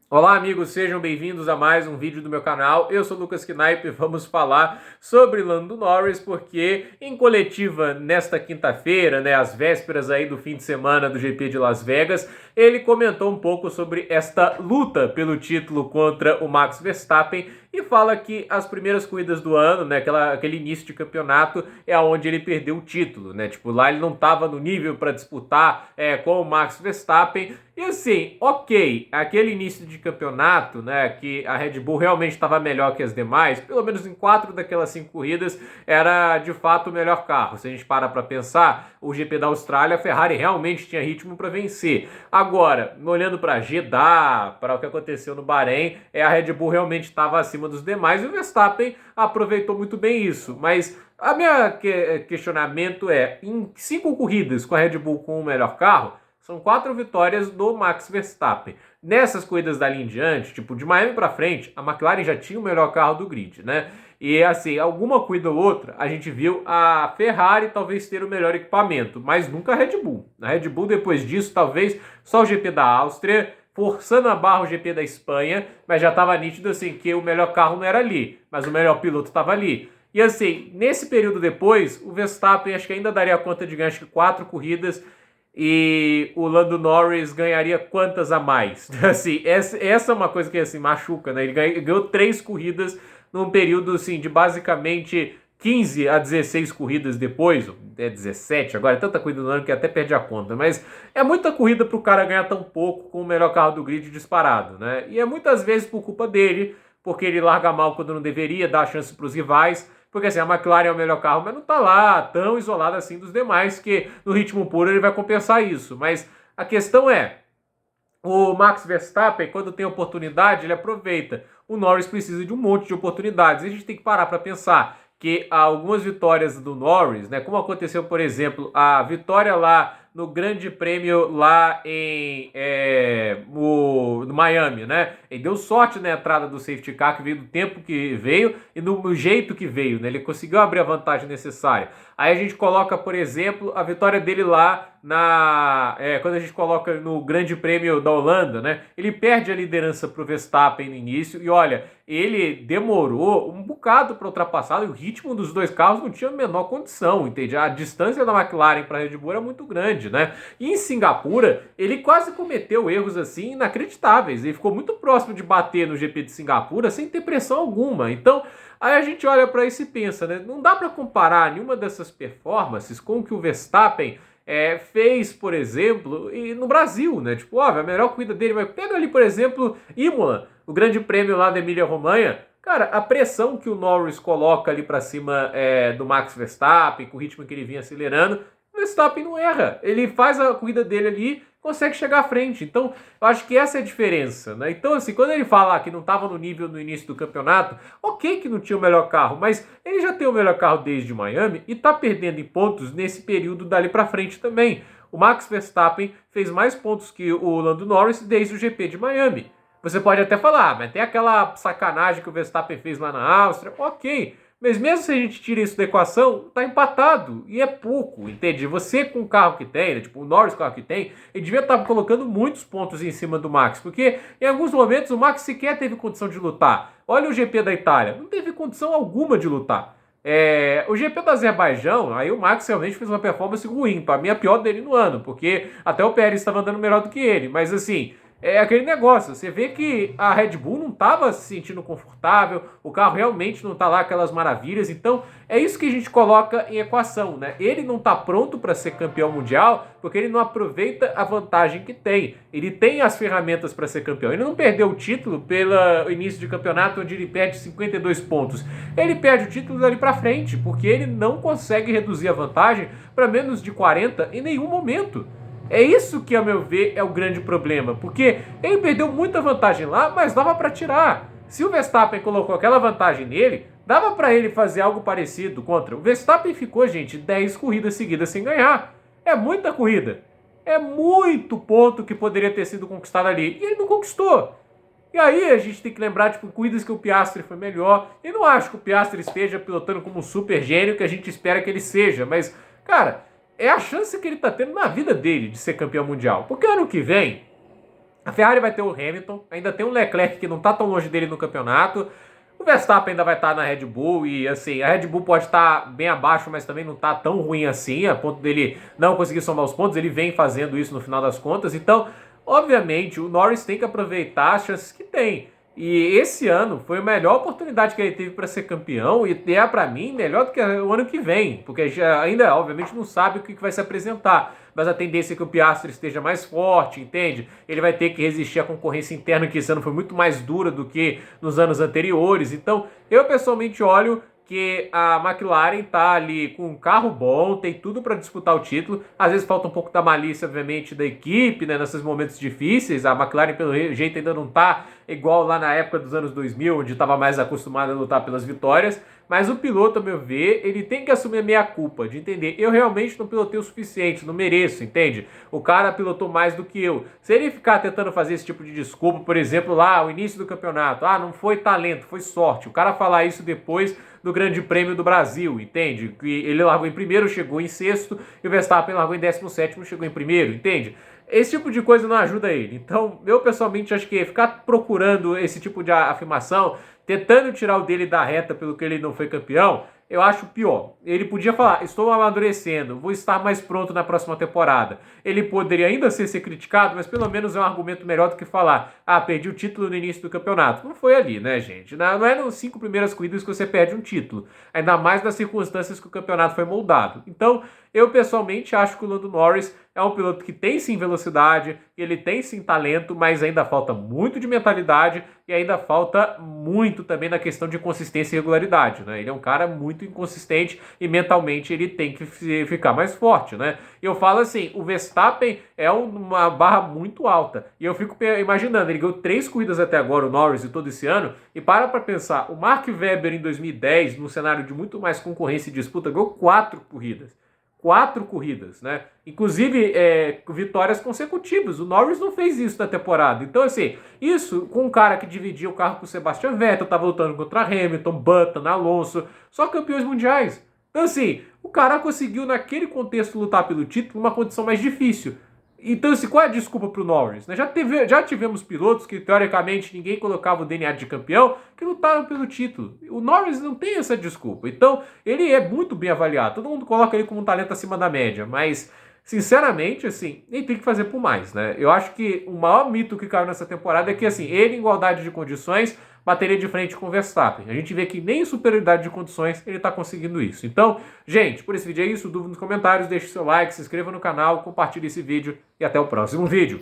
Olá amigos, sejam bem-vindos a mais um vídeo do meu canal. Eu sou o Lucas Knaip e vamos falar sobre Lando Norris porque em coletiva nesta quinta-feira, às vésperas aí do fim de semana do GP de Las Vegas, ele comentou um pouco sobre esta luta pelo título contra o Max Verstappen e fala que as primeiras corridas do ano, aquele início de campeonato é onde ele perdeu o título, Tipo, lá ele não estava no nível para disputar com o Max Verstappen. E assim, ok, aquele início de campeonato, que a Red Bull realmente estava melhor que as demais, pelo menos em 4 daquelas 5 corridas, era de fato o melhor carro. Se a gente para pensar, o GP da Austrália, a Ferrari realmente tinha ritmo para vencer. Agora, olhando para Jeddah, para o que aconteceu no Bahrein, a Red Bull realmente estava acima dos demais e o Verstappen aproveitou muito bem isso. Mas a minha questionamento é, em 5 corridas com a Red Bull com o melhor carro, são 4 vitórias do Max Verstappen. Nessas corridas dali em diante, tipo de Miami para frente, a McLaren já tinha o melhor carro do grid, E assim, alguma corrida ou outra, a gente viu a Ferrari talvez ter o melhor equipamento, mas nunca a Red Bull. A Red Bull depois disso, talvez só o GP da Áustria, forçando a barra o GP da Espanha, mas já estava nítido assim que o melhor carro não era ali, mas o melhor piloto estava ali. E assim, nesse período depois, o Verstappen acho que ainda daria conta de ganhar acho que 4 corridas e o Lando Norris ganharia quantas a mais? Assim, essa é uma coisa que assim, machuca, Ele ganhou 3 corridas num período assim, de basicamente 15 a 16 corridas depois, é 17, agora é tanta corrida no ano que até perde a conta, mas é muita corrida para o cara ganhar tão pouco com o melhor carro do grid disparado, E é muitas vezes por culpa dele, porque ele larga mal quando não deveria, dá a chance para os rivais, porque assim, a McLaren é o melhor carro, mas não tá lá tão isolado assim dos demais, que no ritmo puro ele vai compensar isso. Mas a questão é, o Max Verstappen, quando tem oportunidade, ele aproveita. O Norris precisa de um monte de oportunidades. E a gente tem que parar para pensar que algumas vitórias do Norris, como aconteceu, por exemplo, a vitória lá no Grande Prêmio lá no Miami, Ele deu sorte na entrada do safety car, que veio do tempo que veio e no jeito que veio, Ele conseguiu abrir a vantagem necessária. Aí a gente coloca, por exemplo, a vitória dele lá quando a gente coloca no Grande Prêmio da Holanda, Ele perde a liderança para o Verstappen no início e olha, ele demorou um bocado para ultrapassar e o ritmo dos dois carros não tinha a menor condição, entende? A distância da McLaren para a Red Bull era muito grande, E em Singapura, ele quase cometeu erros assim inacreditáveis. Ele ficou muito próximo de bater no GP de Singapura sem ter pressão alguma. Então, aí a gente olha para isso e pensa, Não dá para comparar nenhuma dessas performances com o que o Verstappen fez, por exemplo, no Brasil, Tipo, óbvio, a melhor corrida dele, mas pega ali, por exemplo, Imola, o grande prêmio lá da Emília-Romanha. Cara, a pressão que o Norris coloca ali para cima do Max Verstappen, com o ritmo que ele vinha acelerando, o Verstappen não erra. Ele faz a corrida dele ali, consegue chegar à frente. Então, eu acho que essa é a diferença, Então, assim, quando ele fala que não estava no nível no início do campeonato, ok que não tinha o melhor carro, mas ele já tem o melhor carro desde Miami e está perdendo em pontos nesse período dali para frente também. O Max Verstappen fez mais pontos que o Lando Norris desde o GP de Miami. Você pode até falar, mas tem aquela sacanagem que o Verstappen fez lá na Áustria, ok. Mas mesmo se a gente tira isso da equação, tá empatado. E é pouco, entende? Você com o carro que tem, Tipo, o Norris com o carro que tem, ele devia estar colocando muitos pontos em cima do Max. Porque em alguns momentos o Max sequer teve condição de lutar. Olha o GP da Itália, não teve condição alguma de lutar. O GP do Azerbaijão, aí o Max realmente fez uma performance ruim, para mim a pior dele no ano, porque até o Pérez estava andando melhor do que ele, mas assim, é aquele negócio, você vê que a Red Bull não estava se sentindo confortável, o carro realmente não está lá aquelas maravilhas, então é isso que a gente coloca em equação, Ele não está pronto para ser campeão mundial porque ele não aproveita a vantagem que tem. Ele tem as ferramentas para ser campeão. Ele não perdeu o título pelo início de campeonato onde ele perde 52 pontos. Ele perde o título dali para frente porque ele não consegue reduzir a vantagem para menos de 40 em nenhum momento. É isso que, a meu ver, é o grande problema, porque ele perdeu muita vantagem lá, mas dava para tirar. Se o Verstappen colocou aquela vantagem nele, dava para ele fazer algo parecido contra. O Verstappen ficou, gente, 10 corridas seguidas sem ganhar. É muita corrida. É muito ponto que poderia ter sido conquistado ali. E ele não conquistou. E aí a gente tem que lembrar, tipo, corridas que o Piastri foi melhor. E não acho que o Piastri esteja pilotando como um super gênio que a gente espera que ele seja. Mas, cara, é a chance que ele tá tendo na vida dele de ser campeão mundial. Porque ano que vem, A Ferrari vai ter o Hamilton, ainda tem o Leclerc que não está tão longe dele no campeonato. O Verstappen ainda vai estar na Red Bull e assim, a Red Bull pode estar bem abaixo, mas também não está tão ruim assim, a ponto dele não conseguir somar os pontos, ele vem fazendo isso no final das contas. Então, obviamente, o Norris tem que aproveitar as chances que tem. E esse ano foi a melhor oportunidade que ele teve para ser campeão e é para mim melhor do que o ano que vem, porque ainda obviamente não sabe o que vai se apresentar, mas a tendência é que o Piastri esteja mais forte, entende? Ele vai ter que resistir à concorrência interna, que esse ano foi muito mais dura do que nos anos anteriores. Então, eu pessoalmente olho que a McLaren tá ali com um carro bom, tem tudo para disputar o título. Às vezes falta um pouco da malícia, obviamente, da equipe, né, nesses momentos difíceis. A McLaren, pelo jeito, ainda não tá igual lá na época dos anos 2000, onde estava mais acostumado a lutar pelas vitórias. Mas o piloto, a meu ver, ele tem que assumir a meia-culpa, de entender, eu realmente não pilotei o suficiente, não mereço, entende? O cara pilotou mais do que eu. Se ele ficar tentando fazer esse tipo de desculpa, por exemplo, lá, o início do campeonato, não foi talento, foi sorte. O cara falar isso depois do Grande Prêmio do Brasil, entende? Que ele largou em primeiro, chegou em sexto, e o Verstappen largou em 17º, chegou em primeiro, entende? Esse tipo de coisa não ajuda ele. Então, eu pessoalmente acho que ficar procurando esse tipo de afirmação, tentando tirar o dele da reta pelo que ele não foi campeão, eu acho pior. Ele podia falar, estou amadurecendo, vou estar mais pronto na próxima temporada. Ele poderia ainda ser criticado, mas pelo menos é um argumento melhor do que falar, perdi o título no início do campeonato. Não foi ali, né, gente? Não é nas 5 primeiras corridas que você perde um título. Ainda mais nas circunstâncias que o campeonato foi moldado. Então, eu pessoalmente acho que o Lando Norris é um piloto que tem sim velocidade, ele tem sim talento, mas ainda falta muito de mentalidade e ainda falta muito também na questão de consistência e regularidade, né? Ele é um cara muito inconsistente e mentalmente ele tem que ficar mais forte, né? Eu falo assim, o Verstappen é uma barra muito alta e eu fico imaginando, ele ganhou 3 corridas até agora, o Norris e todo esse ano, e para pensar, o Mark Webber em 2010, num cenário de muito mais concorrência e disputa, ganhou 4 corridas. 4 corridas, né? Inclusive vitórias consecutivas. O Norris não fez isso na temporada. Então, assim, isso com um cara que dividia o carro com o Sebastian Vettel, tava lutando contra Hamilton, Button, Alonso, só campeões mundiais. Então, assim, o cara conseguiu naquele contexto lutar pelo título numa condição mais difícil. Então, assim, qual é a desculpa pro Norris? Né? Já tivemos pilotos que, teoricamente, ninguém colocava o DNA de campeão, que lutaram pelo título. O Norris não tem essa desculpa. Então, ele é muito bem avaliado. Todo mundo coloca ele como um talento acima da média, mas, sinceramente, assim, ele tem que fazer por mais, né? Eu acho que o maior mito que caiu nessa temporada é que, assim, ele, em igualdade de condições, bateria de frente com o Verstappen. A gente vê que nem em superioridade de condições ele está conseguindo isso. Então, gente, por esse vídeo é isso. Dúvida nos comentários, deixe seu like, se inscreva no canal, compartilhe esse vídeo e até o próximo vídeo.